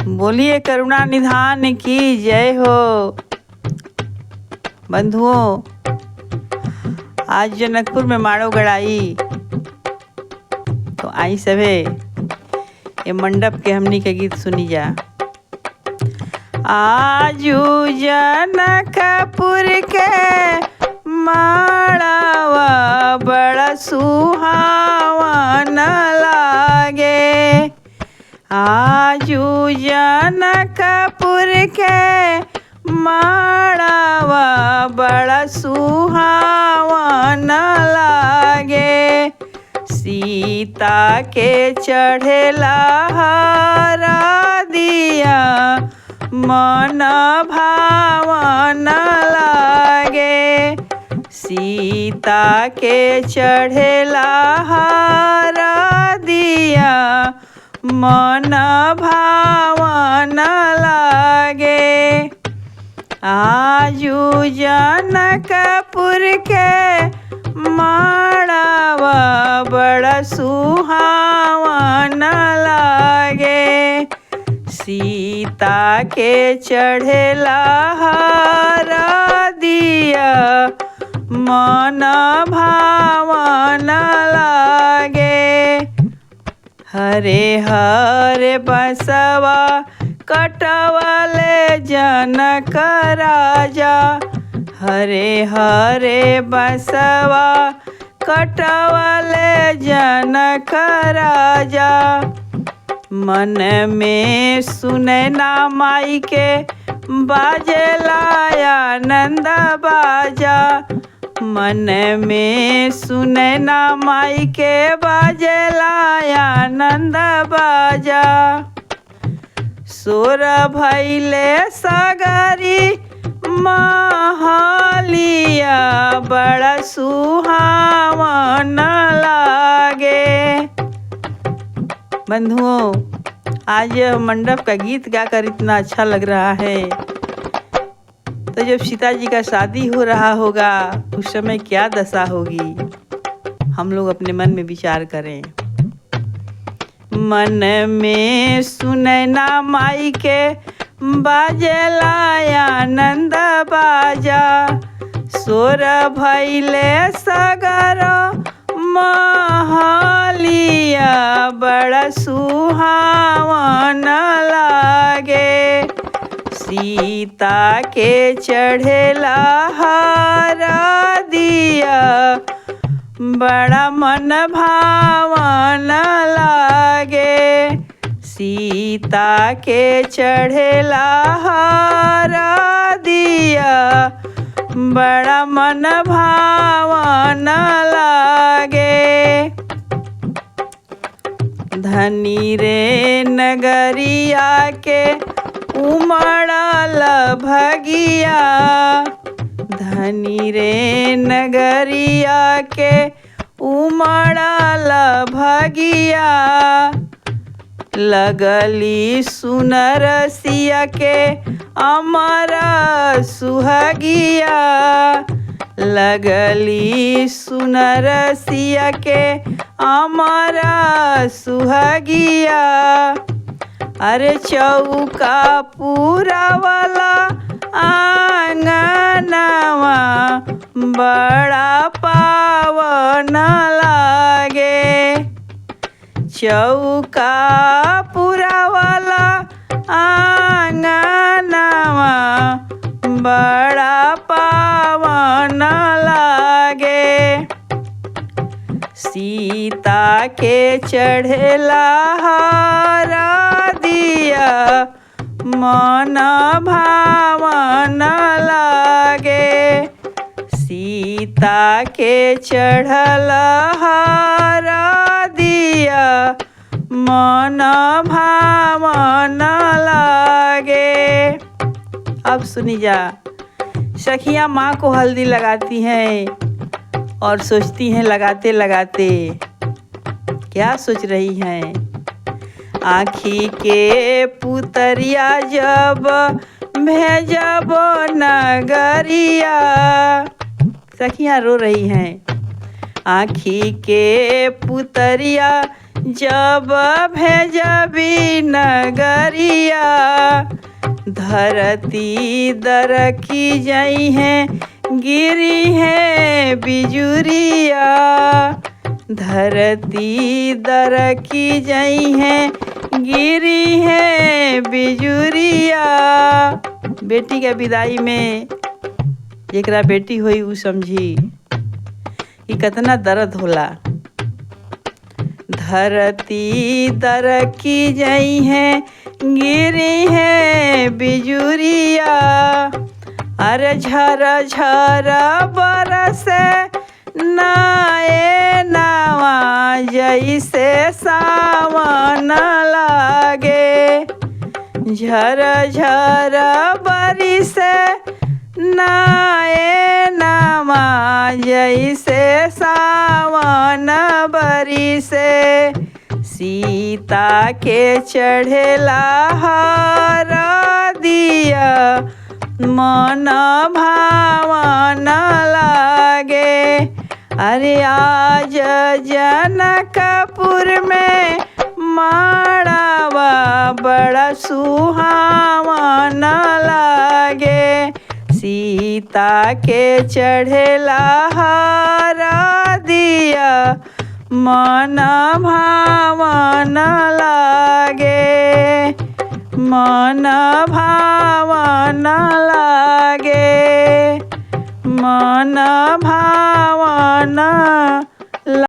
बोलिए करुणा निधान की जय हो। बंधुओं, आज जनकपुर में माड़ो गड़ाई, तो आई सभे ये मंडप के हमनी के गीत सुनी जा। आजू जनकपुर के माड़वा बड़ा सुहावन लागे। आजू जनकपुर के माड़वा बड़ा सुहावन लागे। सीता के चढ़ेला हरा दिया मन भावन लागे। सीता के चढ़ेला हरा दिया मन भावन लागे। आजू जनकपुर के माड़वा बड़ा सुहावन लागे। सीता के चढ़ेला हरा दिया मन भावन लागे। हरे हरे बसवा कटवले जनक राजा। हरे हरे बसवा कटवले जनक राजा। मन में सुनैना माई के बाजेला आनंद बाजा। मन में सुनैना माई के बाजेला आनंद बाजा। सोर भैले सगरी महलिया बड़ा सुहावन लागे। बंधुओं, आज यह मंडप का गीत गाकर इतना अच्छा लग रहा है, तो जब सीता जी का शादी हो रहा होगा उस समय क्या दशा होगी, हम लोग अपने मन में विचार करें। मन में सुनैना माई के बाजेला आनंद बाजा। सोर भैले सगर महलिया बड़ा सुहावन लागे। सीता के चढ़ेला हरा दिया बड़ा मन भावन लागे। सीता के चढ़ेला हरा दिया बड़ा मन भावन लागे। धनी रे नगरिया के उमड़ल भगिया। धनी रे नगरिया के उमड़ल भगिया। लगली सुनर सिया के अमर सुहगिया। लगली सुनर सिया के अमर सुहगिया। अरे चौका पूरा वाला आंगनवा बड़ा पावन लागे। चौका पूरा वाला आंगनवा बड़ा पावन लागे। सीता के चढ़ेला हरा दिया मन भावन लागे। सीता के चढ़ल हरा दिया मन भावन लागे। अब सुनी जा। सखियाँ माँ को हल्दी लगाती हैं और सोचती हैं लगाते लगाते क्या सोच रही हैं। आँखी के पुतरिया जब भेजब नगरिया। सखियाँ रो रही हैं। आँखी के पुतरिया जब भेजबी नगरिया धरती दरकी जई है गिरी है बिजुरिया धरती दरकी जई है गिरी है बिजुरिया। बेटी के विदाई में जेकरा बेटी होई उ समझी कि कितना दर्द होला। धरती दरकी जई है गिरी है बिजुरिया अरे झर झर बरसे नाए नावा जैसे सावन लागे झर झर बरिसे नाए नावा जैसे सावन बरिसे सीता के चढ़ेला हर दिया मन भावन लागे अरे आज जनकपुर में माड़ावा बड़ा सुहावन लागे सीता के चढ़ेला हर दिया मन भावन लागे मन भावन लागे मन भावन